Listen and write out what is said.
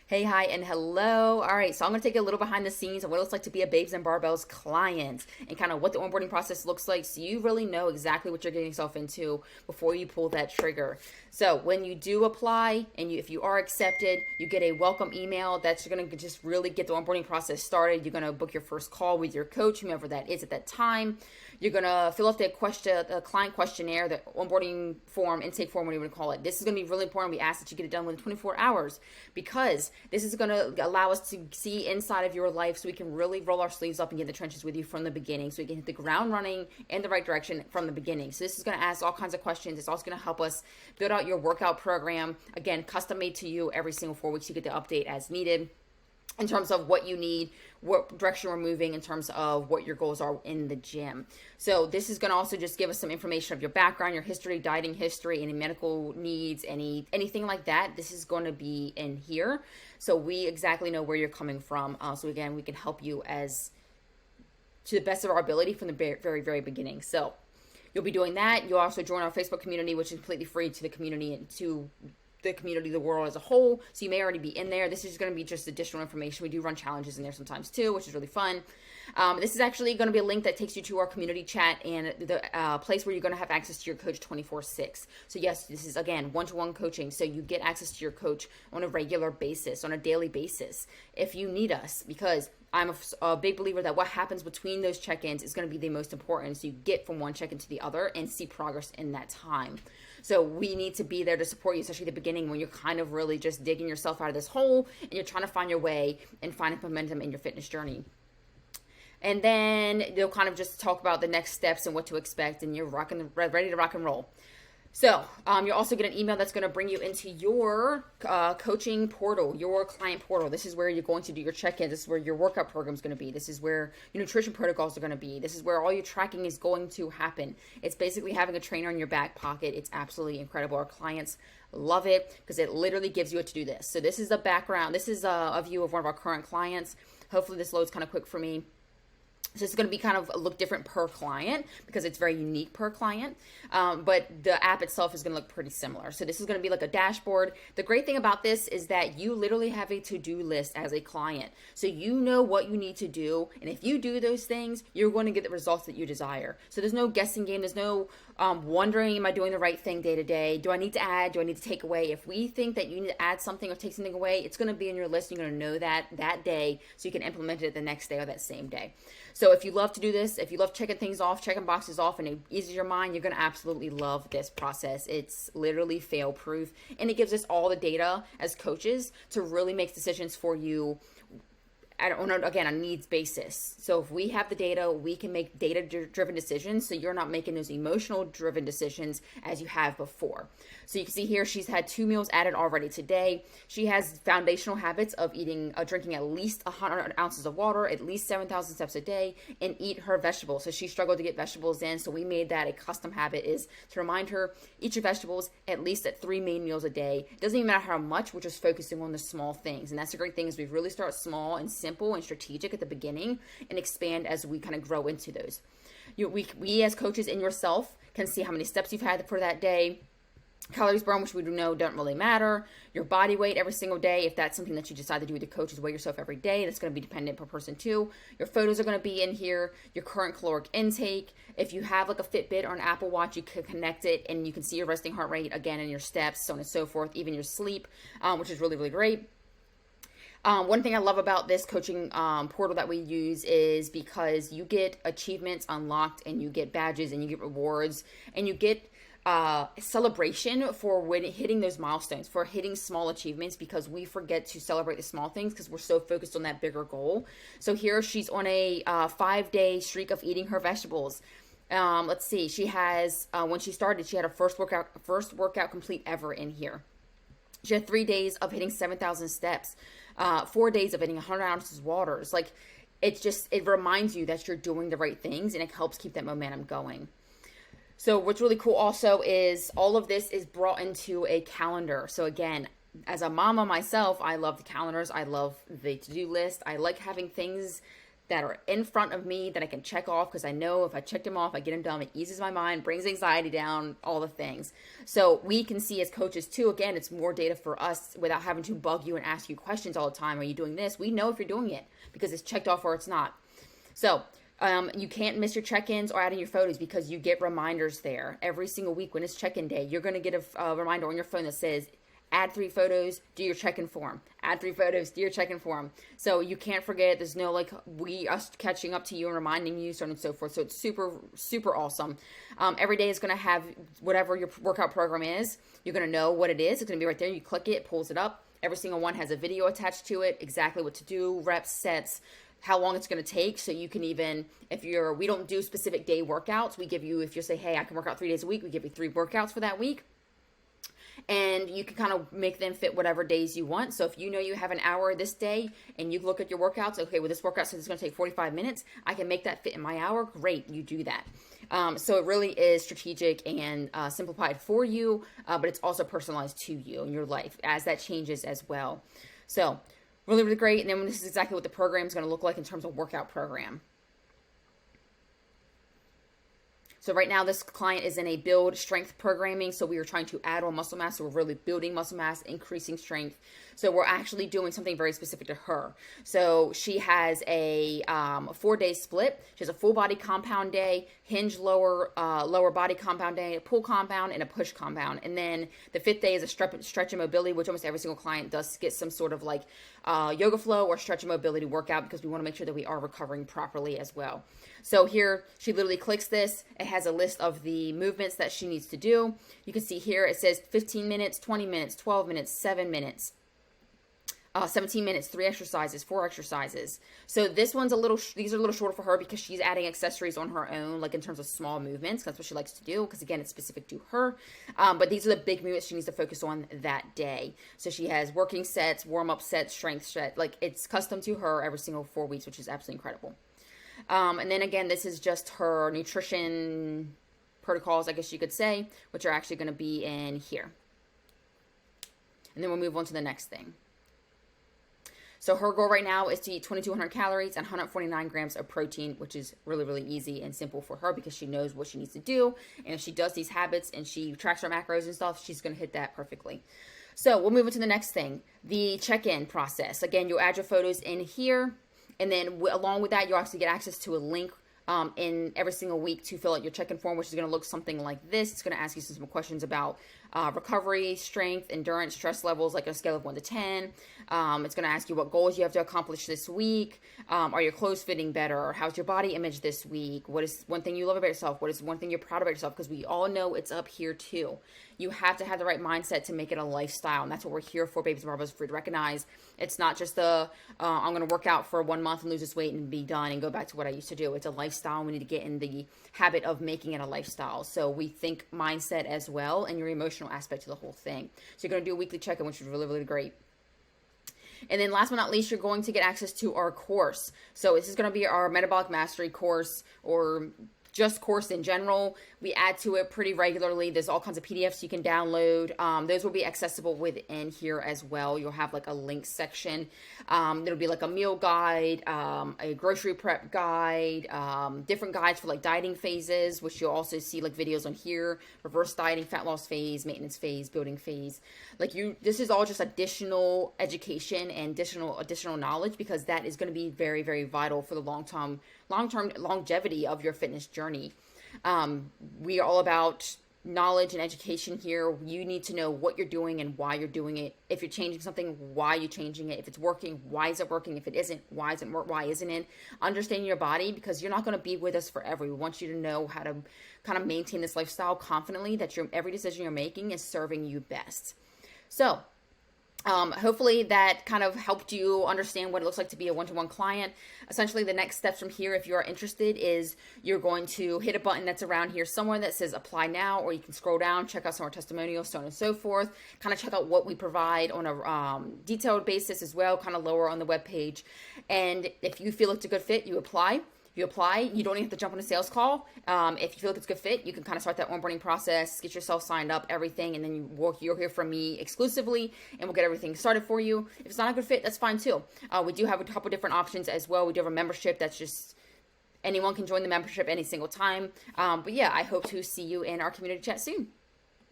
Hey, hi, and hello. All right, so I'm going to take you a little behind the scenes of what it looks like to be a Babes and Barbells client and kind of what the onboarding process looks like so you really know exactly what you're getting yourself into before you pull that trigger. So when you do apply and if you are accepted, you get a welcome email that's going to just really get the onboarding process started. You're going to book your first call with your coach, whomever that is at that time. You're going to fill out the client questionnaire, the onboarding form, intake form, whatever you want to call it. This is going to be really important. We ask that you get it done within 24 hours because this is going to allow us to see inside of your life so we can really roll our sleeves up and get in the trenches with you from the beginning so we can hit the ground running in the right direction from the beginning. So this is going to ask all kinds of questions. It's also going to help us build out your workout program. Again, custom made to you every single 4 weeks. You get the update as needed in terms of what you need, what direction we're moving in terms of what your goals are in the gym. So this is going to also just give us some information of your background, your history, dieting history, any medical needs, anything like that. This is going to be in here. So we exactly know where you're coming from. So again, we can help you as to the best of our ability from the very, very beginning. So you'll be doing that. You'll also join our Facebook community, which is completely free to the community and to the community, the world as a whole. So you may already be in there. This is going to be just additional information. We do run challenges in there sometimes too, which is really fun. This is actually going to be a link that takes you to our community chat and the place where you're going to have access to your coach 24/6. So yes, this is again one-to-one coaching. So you get access to your coach on a regular basis, on a daily basis, if you need us, because I'm a big believer that what happens between those check-ins is going to be the most important. So you get from one check-in to the other and see progress in that time. So we need to be there to support you, especially at the beginning when you're kind of really just digging yourself out of this hole and you're trying to find your way and find momentum in your fitness journey. And then they'll kind of just talk about the next steps and what to expect, and you're ready to rock and roll. So you'll also get an email that's going to bring you into your coaching portal, your client portal. This is where you're going to do your check-in. This is where your workout program is going to be. This is where your nutrition protocols are going to be. This is where all your tracking is going to happen. It's basically having a trainer in your back pocket. It's absolutely incredible. Our clients love it because it literally gives you a to-do list. So this is the background. This is a view of one of our current clients. Hopefully this loads kind of quick for me. So it's going to be kind of look different per client because it's very unique per client. But the app itself is going to look pretty similar. So this is going to be like a dashboard. The great thing about this is that you literally have a to-do list as a client. So you know what you need to do. And if you do those things, you're going to get the results that you desire. So there's no guessing game. There's no wondering, am I doing the right thing day to day? Do I need to add? Do I need to take away? If we think that you need to add something or take something away, it's going to be in your list. You're going to know that day so you can implement it the next day or that same day. So if you love to do this, if you love checking things off, checking boxes off, and it eases your mind, you're going to absolutely love this process. It's literally fail proof. And it gives us all the data as coaches to really make decisions for you on a needs basis. So if we have the data, we can make data-driven decisions so you're not making those emotional-driven decisions as you have before. So you can see here she's had 2 meals added already today. She has foundational habits of drinking at least 100 ounces of water, at least 7,000 steps a day, and eat her vegetables. So she struggled to get vegetables in, so we made that a custom habit is to remind her, eat your vegetables at least at 3 main meals a day. It doesn't even matter how much, we're just focusing on the small things. And that's the great thing is we really start small and simple and strategic at the beginning and expand as we kind of grow into those. We as coaches and yourself can see how many steps you've had for that day, calories burned, which we do know don't really matter, your body weight every single day. If that's something that you decide to do with the coach is weigh yourself every day, that's going to be dependent per person too. Your photos are going to be in here, your current caloric intake. If you have like a Fitbit or an Apple Watch, you can connect it and you can see your resting heart rate again and your steps, so on and so forth, even your sleep, which is really, really great. One thing I love about this coaching portal that we use is because you get achievements unlocked and you get badges and you get rewards and you get celebration for hitting those milestones, for hitting small achievements, because we forget to celebrate the small things because we're so focused on that bigger goal. So here she's on a 5-day streak of eating her vegetables. Let's see, she has when she started, she had her first workout complete ever in here. She had 3 days of hitting 7,000 steps, 4 days of hitting 100 ounces of water. It's like, it reminds you that you're doing the right things and it helps keep that momentum going. So what's really cool also is all of this is brought into a calendar. So again, as a mama myself, I love the calendars. I love the to-do list. I like having things that are in front of me that I can check off, because I know if I check them off, I get them done, it eases my mind, brings anxiety down, all the things. So we can see as coaches too, again, it's more data for us without having to bug you and ask you questions all the time. Are you doing this? We know if you're doing it because it's checked off or it's not. So you can't miss your check-ins or adding your photos, because you get reminders there every single week. When it's check-in day, you're going to get a reminder on your phone that says, add 3 photos, do your check-in form. Add 3 photos, do your check-in form. So you can't forget. There's no like us catching up to you and reminding you, so on and so forth. So it's super, super awesome. Every day is going to have whatever your workout program is. You're going to know what it is. It's going to be right there. You click it, it pulls it up. Every single one has a video attached to it, exactly what to do, reps, sets, how long it's going to take. So you can even, we don't do specific day workouts. We give you, if you say, hey, I can work out 3 days a week, we give you 3 workouts for that week. And you can kind of make them fit whatever days you want. So if you know you have an hour this day and you look at your workouts, okay, well, this workout says it's going to take 45 minutes. I can make that fit in my hour. Great, you do that. So it really is strategic and simplified for you, but it's also personalized to you in your life as that changes as well. So really, really great. And then this is exactly what the program is going to look like in terms of workout program. So right now, this client is in a build strength programming. So we are trying to add on muscle mass. So we're really building muscle mass, increasing strength. So we're actually doing something very specific to her. So she has a 4-day split. She has a full body compound day, hinge lower body compound day, a pull compound, and a push compound. And then the 5th day is a stretch and mobility, which almost every single client does get some sort of like yoga flow or stretch and mobility workout, because we want to make sure that we are recovering properly as well. So here she literally clicks this. It has a list of the movements that she needs to do. You can see here it says 15 minutes, 20 minutes, 12 minutes, 7 minutes. 17 minutes, 3 exercises, 4 exercises. So this one's these are a little shorter for her because she's adding accessories on her own, like in terms of small movements. That's what she likes to do, because again, it's specific to her. But these are the big movements she needs to focus on that day. So she has working sets, warm-up sets, strength set. Like, it's custom to her every single 4 weeks, which is absolutely incredible. And then again, this is just her nutrition protocols, I guess you could say, which are actually going to be in here. And then we'll move on to the next thing. So her goal right now is to eat 2,200 calories and 149 grams of protein, which is really, really easy and simple for her because she knows what she needs to do. And if she does these habits and she tracks her macros and stuff, she's going to hit that perfectly. So we'll move on to the next thing, the check-in process. Again, you'll add your photos in here. And then along with that, you'll actually get access to a link in every single week to fill out your check-in form, which is going to look something like this. It's going to ask you some questions about recovery, strength, endurance, stress levels, like a scale of 1 to 10. It's going to ask you what goals you have to accomplish this week. Are your clothes fitting better? How's your body image this week? What is one thing you love about yourself? What is one thing you're proud about yourself? Because we all know it's up here too. You have to have the right mindset to make it a lifestyle. And that's what we're here for, Babes and Barbells, for you to recognize. It's not just I'm going to work out for 1 month and lose this weight and be done and go back to what I used to do. It's a lifestyle. We need to get in the habit of making it a lifestyle. So we think mindset as well, and your emotional aspect to the whole thing. So you're going to do a weekly check-in, which is really, really great. And then last but not least, you're going to get access to our course. So this is going to be our Metabolic Mastery course, or just course in general. We add to it pretty regularly. There's all kinds of PDFs you can download. Those will be accessible within here as well. You'll have like a link section. There'll be like a meal guide, a grocery prep guide, different guides for like dieting phases, which you'll also see like videos on here: reverse dieting, fat loss phase, maintenance phase, building phase. This is all just additional education and additional knowledge, because that is going to be very, very vital for the long-term longevity of your fitness journey. We are all about knowledge and education here. You need to know what you're doing and why you're doing it. If you're changing something, why are you changing it? If it's working, why is it working? If it isn't, why isn't it? Understanding your body, because you're not going to be with us forever. We want you to know how to kind of maintain this lifestyle confidently, that every decision you're making is serving you best. So hopefully that kind of helped you understand what it looks like to be a one-to-one client. Essentially, the next steps from here, if you are interested, is you're going to hit a button that's around here somewhere that says apply now, or you can scroll down, check out some of our testimonials, so on and so forth, kind of check out what we provide on a detailed basis as well, kind of lower on the webpage. And if you feel it's a good fit, you apply. You apply. You don't even have to jump on a sales call. If you feel like it's a good fit, you can kind of start that onboarding process, get yourself signed up, everything, and then you'll hear from me exclusively, and we'll get everything started for you. If it's not a good fit, that's fine too. We do have a couple different options as well. We do have a membership that's just anyone can join the membership any single time. But yeah, I hope to see you in our community chat soon.